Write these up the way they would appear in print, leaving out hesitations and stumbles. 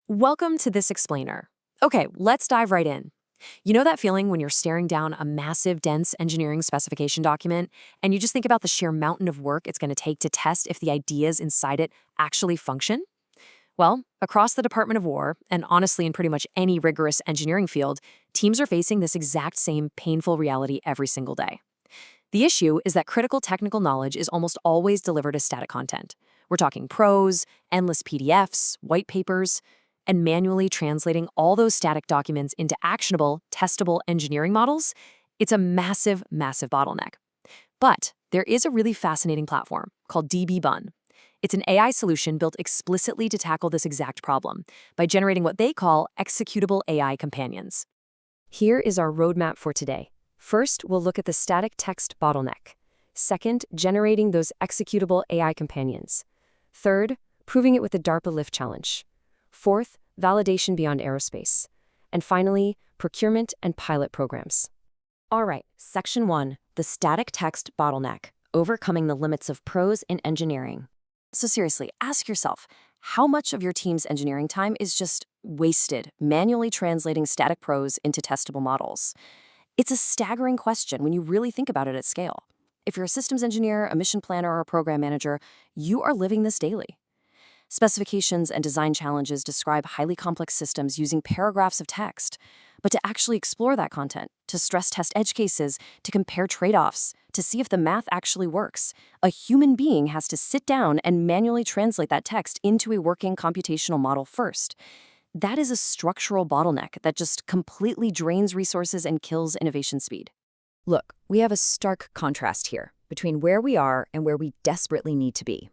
Welcome to this explainer. Okay, let's dive right in. You know that feeling when you're staring down a massive, dense engineering specification document and you just think about the sheer mountain of work it's going to take to test if the ideas inside it actually function? Well, across the Department of War, and honestly in pretty much any rigorous engineering field, teams are facing this exact same painful reality every single day. The issue is that critical technical knowledge is almost always delivered as static content. We're talking prose, endless PDFs, white papers, and manually translating all those static documents into actionable, testable engineering models. It's a massive, massive bottleneck. But there is a really fascinating platform called DB-Bun. It's an AI solution built explicitly to tackle this exact problem by generating what they call Executable AI Companions. Here is our roadmap for today. First, we'll look at the static text bottleneck. Second, generating those executable AI companions. Third, proving it with the DARPA Lift Challenge. Fourth, validation beyond aerospace. And finally, procurement and pilot programs. All right, Section 1, the static text bottleneck, overcoming the limits of prose in engineering. So seriously, ask yourself, how much of your team's engineering time is just wasted manually translating static prose into testable models? It's a staggering question when you really think about it at scale. If you're a systems engineer, a mission planner, or a program manager, you are living this daily. Specifications and design challenges describe highly complex systems using paragraphs of text. But to actually explore that content, to stress test edge cases, to compare trade-offs, to see if the math actually works, a human being has to sit down and manually translate that text into a working computational model first. That is a structural bottleneck that just completely drains resources and kills innovation speed. Look, we have a stark contrast here between where we are and where we desperately need to be.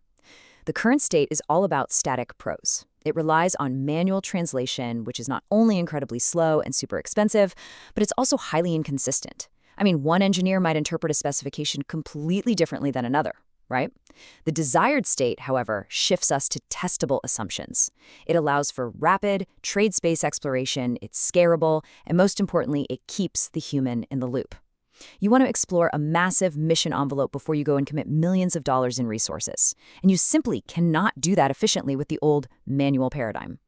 The current state is all about static prose. It relies on manual translation, which is not only incredibly slow and super expensive, but it's also highly inconsistent. I mean, one engineer might interpret a specification completely differently than another, right? The desired state, however, shifts us to testable assumptions. It allows for rapid, trade space exploration, it's scalable, and most importantly, it keeps the human in the loop. You want to explore a massive mission envelope before you go and commit millions of dollars in resources. And you simply cannot do that efficiently with the old manual paradigm.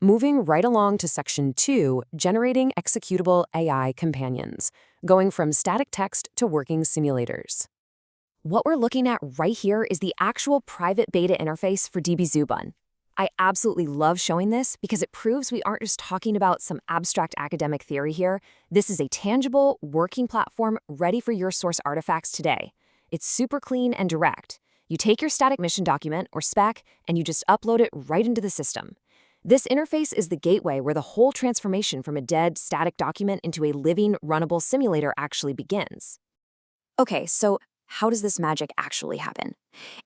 Moving right along to Section 2, generating executable AI companions, going from static text to working simulators. What we're looking at right here is the actual private beta interface for DB-Bun. I absolutely love showing this because it proves we aren't just talking about some abstract academic theory here. This is a tangible, working platform ready for your source artifacts today. It's super clean and direct. You take your static mission document or spec and you just upload it right into the system. This interface is the gateway where the whole transformation from a dead, static document into a living, runnable simulator actually begins. Okay, so how does this magic actually happen?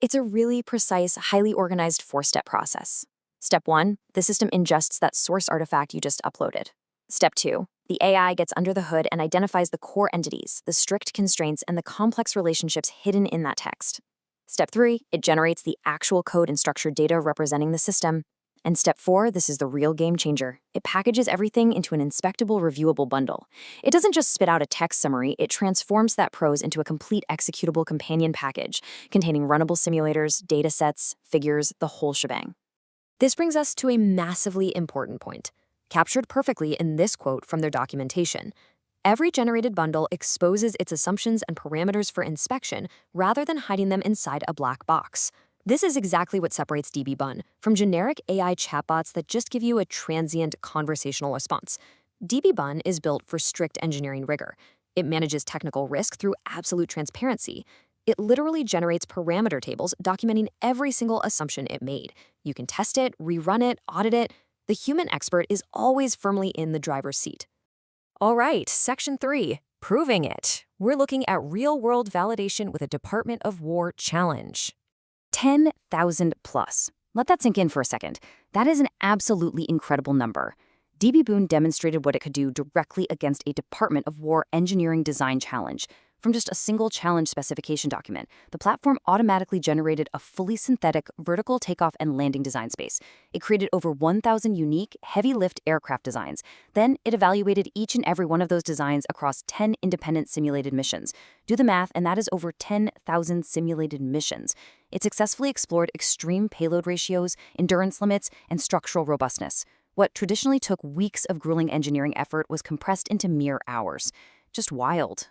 It's a really precise, highly organized four-step process. Step 1, the system ingests that source artifact you just uploaded. Step 2, the AI gets under the hood and identifies the core entities, the strict constraints, and the complex relationships hidden in that text. Step 3, it generates the actual code and structured data representing the system. And Step 4, this is the real game changer. It packages everything into an inspectable, reviewable bundle. It doesn't just spit out a text summary, it transforms that prose into a complete executable companion package, containing runnable simulators, datasets, figures, the whole shebang. This brings us to a massively important point, captured perfectly in this quote from their documentation. Every generated bundle exposes its assumptions and parameters for inspection rather than hiding them inside a black box. This is exactly what separates DB-Bun from generic AI chatbots that just give you a transient conversational response. DB-Bun is built for strict engineering rigor. It manages technical risk through absolute transparency. It literally generates parameter tables documenting every single assumption it made. You can test it, rerun it, audit it. The human expert is always firmly in the driver's seat. All right, Section 3, proving it. We're looking at real-world validation with a Department of War challenge. 10,000 plus. Let that sink in for a second. That is an absolutely incredible number. DB-Bun demonstrated what it could do directly against a Department of War engineering design challenge. From just a single challenge specification document, the platform automatically generated a fully synthetic vertical takeoff and landing design space. It created over 1,000 unique, heavy-lift aircraft designs. Then it evaluated each and every one of those designs across 10 independent simulated missions. Do the math, and that is over 10,000 simulated missions. It successfully explored extreme payload ratios, endurance limits, and structural robustness. What traditionally took weeks of grueling engineering effort was compressed into mere hours. Just wild.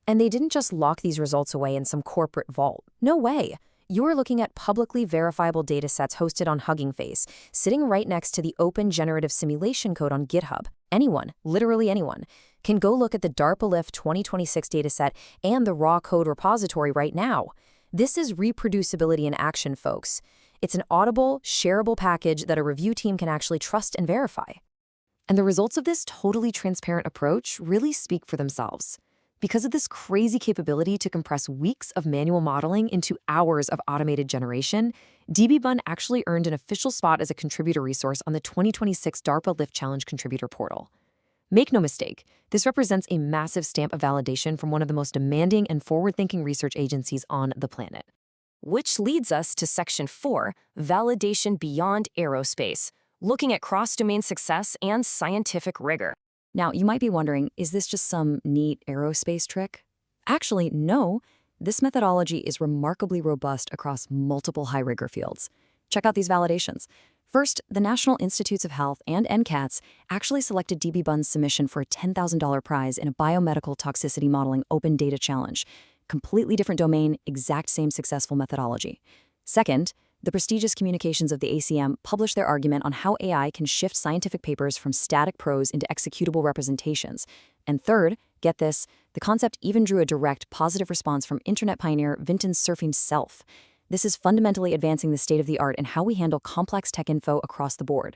And they didn't just lock these results away in some corporate vault. No way. You're looking at publicly verifiable datasets hosted on Hugging Face, sitting right next to the open generative simulation code on GitHub. Anyone, literally anyone, can go look at the DARPA-LIFT 2026 dataset and the raw code repository right now. This is reproducibility in action, folks. It's an audible, shareable package that a review team can actually trust and verify. And the results of this totally transparent approach really speak for themselves. Because of this crazy capability to compress weeks of manual modeling into hours of automated generation, dbBun actually earned an official spot as a contributor resource on the 2026 DARPA LIFT Challenge contributor portal. Make no mistake, this represents a massive stamp of validation from one of the most demanding and forward-thinking research agencies on the planet. Which leads us to Section 4, Validation Beyond Aerospace, looking at cross-domain success and scientific rigor. Now, you might be wondering, is this just some neat aerospace trick? Actually, no. This methodology is remarkably robust across multiple high-rigor fields. Check out these validations. First, the National Institutes of Health and NCATS actually selected dbBun's submission for a $10,000 prize in a biomedical toxicity modeling open data challenge. Completely different domain, exact same successful methodology. Second, the prestigious Communications of the ACM published their argument on how AI can shift scientific papers from static prose into executable representations. And third, get this, the concept even drew a direct positive response from internet pioneer Vinton Cerf's self. This is fundamentally advancing the state of the art in how we handle complex tech info across the board.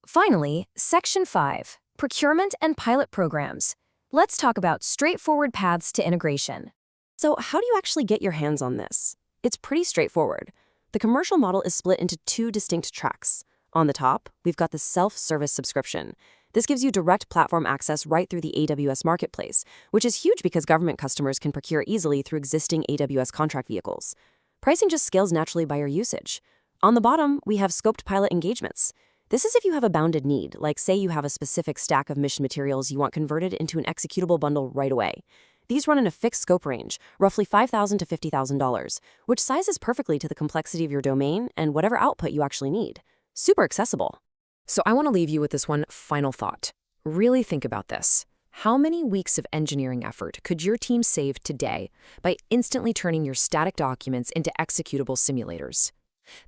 Finally, Section 5, Procurement and Pilot Programs. Let's talk about straightforward paths to integration. So how do you actually get your hands on this? It's pretty straightforward. The commercial model is split into two distinct tracks. On the top, we've got the self-service subscription. This gives you direct platform access right through the AWS marketplace, which is huge because government customers can procure easily through existing AWS contract vehicles. Pricing just scales naturally by your usage. On the bottom, we have scoped pilot engagements. This is if you have a bounded need, like say you have a specific stack of mission materials you want converted into an executable bundle right away. These run in a fixed scope range, roughly $5,000 to $50,000, which sizes perfectly to the complexity of your domain and whatever output you actually need. Super accessible. So I want to leave you with this one final thought. Really think about this. How many weeks of engineering effort could your team save today by instantly turning your static documents into executable simulators?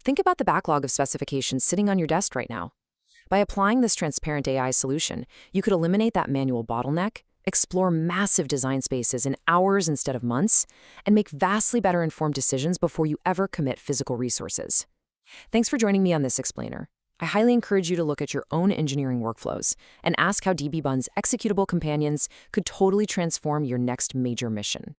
Think about the backlog of specifications sitting on your desk right now. By applying this transparent AI solution, you could eliminate that manual bottleneck, explore massive design spaces in hours instead of months, and make vastly better informed decisions before you ever commit physical resources. Thanks for joining me on this explainer. I highly encourage you to look at your own engineering workflows and ask how dbBun's executable companions could totally transform your next major mission.